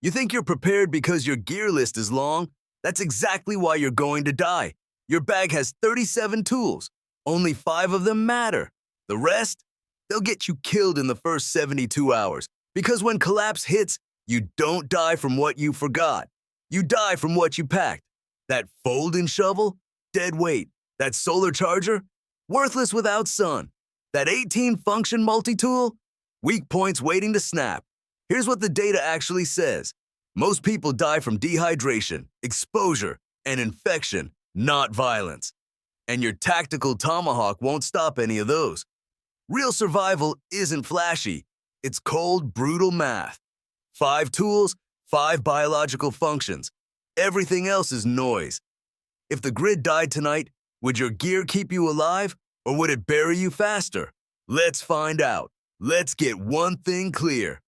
You think you're prepared because your gear list is long? That's exactly why you're going to die. Your bag has 37 tools. Only 5 of them matter. The rest? They'll get you killed in the first 72 hours. Because when collapse hits, you don't die from what you forgot. You die from what you packed. That folding shovel? Dead weight. That solar charger? Worthless without sun. That 18-function multi-tool? Weak points waiting to snap. Here's what the data actually says. Most people die from dehydration, exposure, and infection, not violence. And your tactical tomahawk won't stop any of those. Real survival isn't flashy. It's cold, brutal math. 5 tools, 5 biological functions. Everything else is noise. If the grid died tonight, would your gear keep you alive, or would it bury you faster? Let's find out. Let's get one thing clear.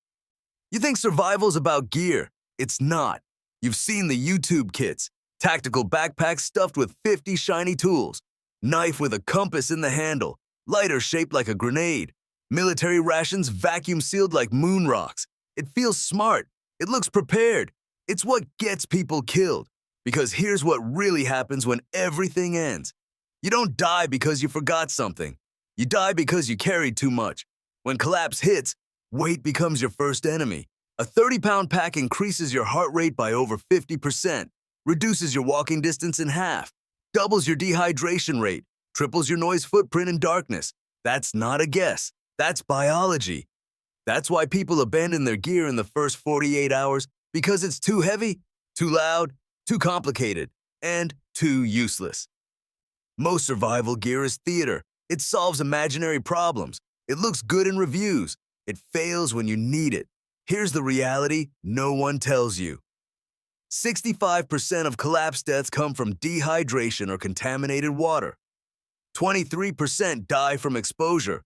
You think survival's about gear. It's not. You've seen the YouTube kits. Tactical backpacks stuffed with 50 shiny tools. Knife with a compass in the handle. Lighter shaped like a grenade. Military rations vacuum sealed like moon rocks. It feels smart. It looks prepared. It's what gets people killed. Because here's what really happens when everything ends. You don't die because you forgot something. You die because you carried too much. When collapse hits, weight becomes your first enemy. A 30-pound pack increases your heart rate by over 50%, reduces your walking distance in half, doubles your dehydration rate, triples your noise footprint in darkness. That's not a guess. That's biology. That's why people abandon their gear in the first 48 hours, because it's too heavy, too loud, too complicated, and too useless. Most survival gear is theater. It solves imaginary problems. It looks good in reviews. It fails when you need it. Here's the reality no one tells you. 65% of collapse deaths come from dehydration or contaminated water. 23% die from exposure.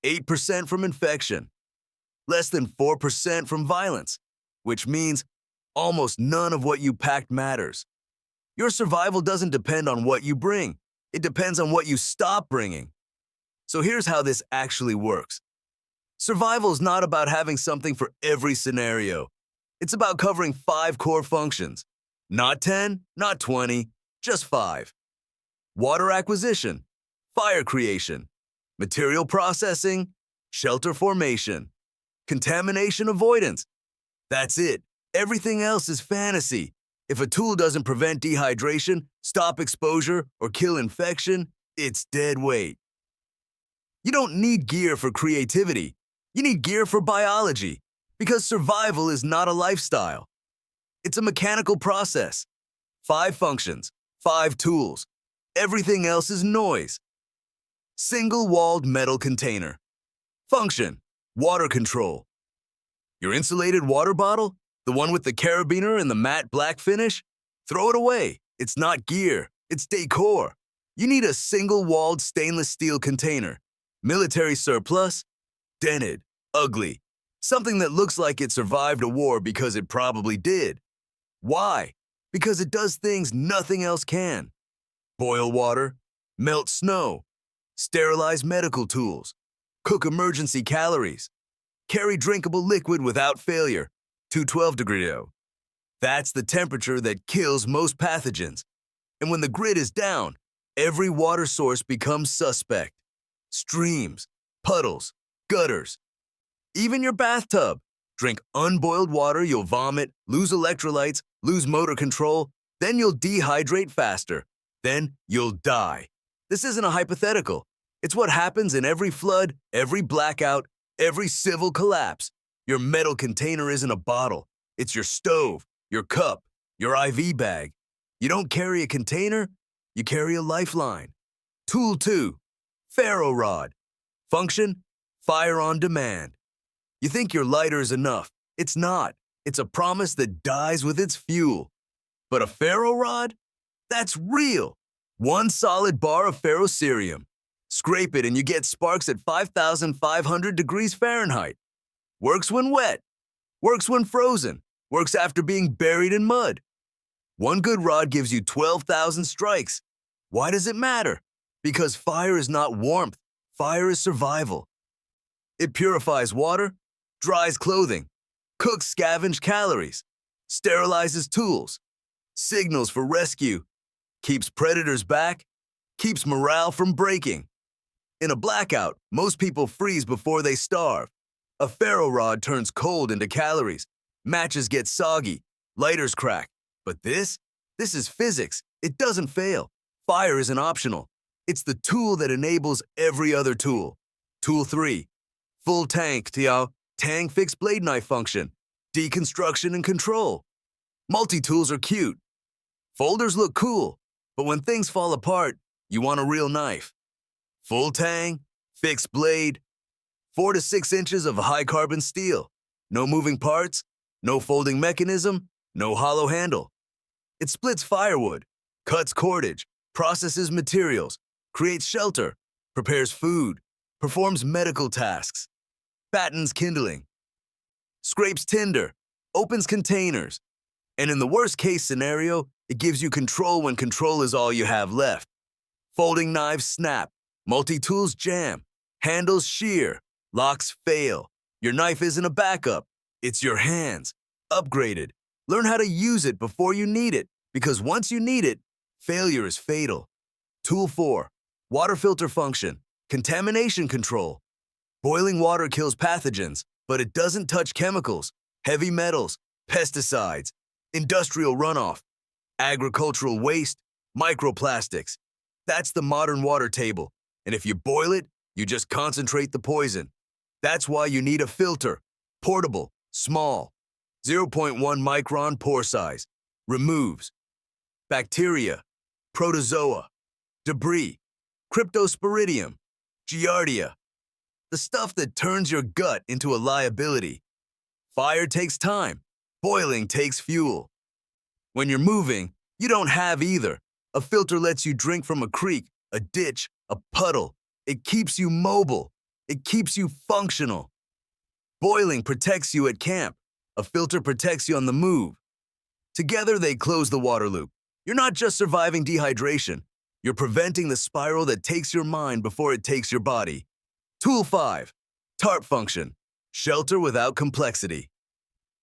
8% from infection. Less than 4% from violence, which means almost none of what you packed matters. Your survival doesn't depend on what you bring. It depends on what you stop bringing. So here's how this actually works. Survival is not about having something for every scenario. It's about covering 5 core functions. Not 10, not 20, just 5. Water acquisition, fire creation, material processing, shelter formation, contamination avoidance. That's it. Everything else is fantasy. If a tool doesn't prevent dehydration, stop exposure, or kill infection, it's dead weight. You don't need gear for creativity. You need gear for biology, because survival is not a lifestyle. It's a mechanical process. 5 functions, 5 tools. Everything else is noise. Single-walled metal container. Function, water control. Your insulated water bottle, the one with the carabiner and the matte black finish? Throw it away. It's not gear, it's decor. You need a single-walled stainless steel container. Military surplus? Dented, ugly. Something that looks like it survived a war because it probably did. Why? Because it does things nothing else can. Boil water, melt snow, sterilize medical tools, cook emergency calories, carry drinkable liquid without failure, 212-degree. That's the temperature that kills most pathogens. And when the grid is down, every water source becomes suspect. Streams, puddles, gutters. Even your bathtub. Drink unboiled water, you'll vomit, lose electrolytes, lose motor control, then you'll dehydrate faster. Then you'll die. This isn't a hypothetical. It's what happens in every flood, every blackout, every civil collapse. Your metal container isn't a bottle. It's your stove, your cup, your IV bag. You don't carry a container, you carry a lifeline. Tool 2. Ferro rod. Function, fire on demand. You think your lighter is enough. It's not. It's a promise that dies with its fuel. But a ferro rod? That's real. 1 solid bar of ferrocerium. Scrape it and you get sparks at 5,500 degrees Fahrenheit. Works when wet. Works when frozen. Works after being buried in mud. 1 good rod gives you 12,000 strikes. Why does it matter? Because fire is not warmth. Fire is survival. It purifies water, dries clothing, cooks scavenged calories, sterilizes tools, signals for rescue, keeps predators back, keeps morale from breaking. In a blackout, most people freeze before they starve. A ferro rod turns cold into calories. Matches get soggy. Lighters crack. But this is physics. It doesn't fail. Fire isn't optional. It's the tool that enables every other tool. Tool 3. Full tank, Tang fixed blade knife function. Deconstruction and control. Multi-tools are cute. Folders look cool. But when things fall apart, you want a real knife. Full tang, fixed blade, 4 to 6 inches of high-carbon steel. No moving parts, no folding mechanism, no hollow handle. It splits firewood, cuts cordage, processes materials, creates shelter, prepares food, performs medical tasks, battens kindling, scrapes tinder, opens containers, and in the worst-case scenario, it gives you control when control is all you have left. Folding knives snap, multi-tools jam, handles shear, locks fail. Your knife isn't a backup, it's your hands. Upgraded. Learn how to use it before you need it, because once you need it, failure is fatal. Tool 4. Water filter function. Contamination control. Boiling water kills pathogens, but it doesn't touch chemicals, heavy metals, pesticides, industrial runoff, agricultural waste, microplastics. That's the modern water table, and if you boil it, you just concentrate the poison. That's why you need a filter. Portable, small, 0.1 micron pore size. Removes bacteria, protozoa, debris, cryptosporidium, giardia, the stuff that turns your gut into a liability. Fire takes time. Boiling takes fuel. When you're moving, you don't have either. A filter lets you drink from a creek, a ditch, a puddle. It keeps you mobile. It keeps you functional. Boiling protects you at camp. A filter protects you on the move. Together, they close the water loop. You're not just surviving dehydration. You're preventing the spiral that takes your mind before it takes your body. Tool 5. Tarp function. Shelter without complexity.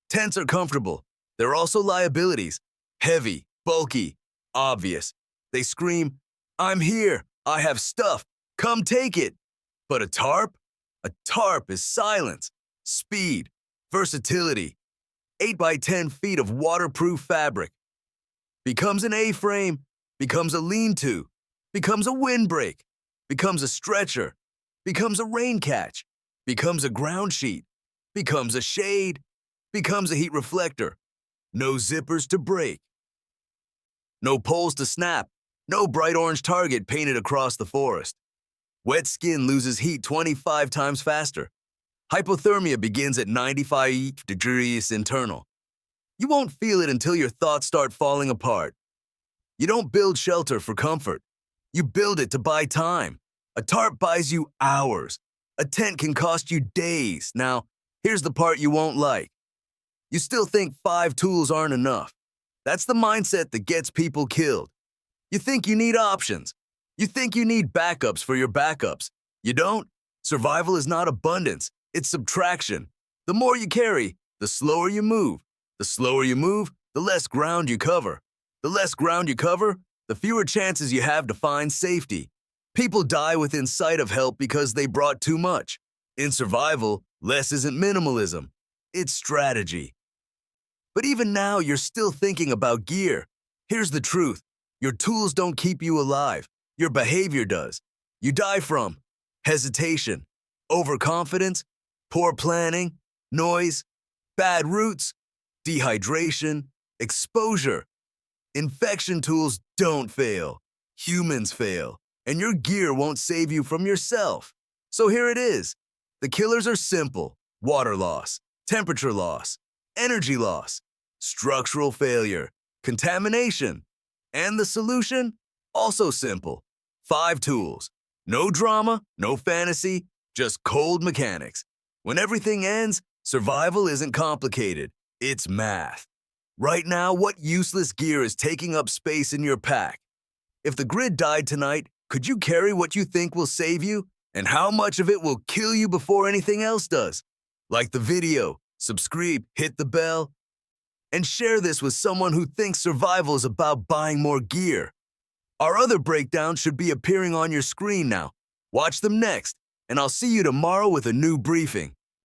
Tents are comfortable. They're also liabilities. Heavy, bulky, obvious. They scream, "I'm here. I have stuff. Come take it." But a tarp? A tarp is silence, speed, versatility. 8 by 10 feet of waterproof fabric. Becomes an A-frame, becomes a lean-to, becomes a windbreak, becomes a stretcher, becomes a rain catch, becomes a ground sheet, becomes a shade, becomes a heat reflector. No zippers to break. No poles to snap. No bright orange target painted across the forest. Wet skin loses heat 25 times faster. Hypothermia begins at 95 degrees internal. You won't feel it until your thoughts start falling apart. You don't build shelter for comfort. You build it to buy time. A tarp buys you hours. A tent can cost you days. Now, here's the part you won't like. You still think 5 tools aren't enough. That's the mindset that gets people killed. You think you need options. You think you need backups for your backups. You don't. Survival is not abundance. It's subtraction. The more you carry, the slower you move. The slower you move, the less ground you cover. The less ground you cover, the fewer chances you have to find safety. People die within sight of help because they brought too much. In survival, less isn't minimalism. It's strategy. But even now, you're still thinking about gear. Here's the truth. Your tools don't keep you alive. Your behavior does. You die from hesitation, overconfidence, poor planning, noise, bad routes, dehydration, exposure. Infection tools don't fail. Humans fail. And your gear won't save you from yourself. So here it is. The killers are simple. Water loss, temperature loss, energy loss, structural failure, contamination. And the solution? Also simple. 5 tools. No drama, no fantasy, just cold mechanics. When everything ends, survival isn't complicated. It's math. Right now, what useless gear is taking up space in your pack? If the grid died tonight, could you carry what you think will save you? And how much of it will kill you before anything else does? Like the video, subscribe, hit the bell. And share this with someone who thinks survival is about buying more gear. Our other breakdowns should be appearing on your screen now. Watch them next, and I'll see you tomorrow with a new briefing.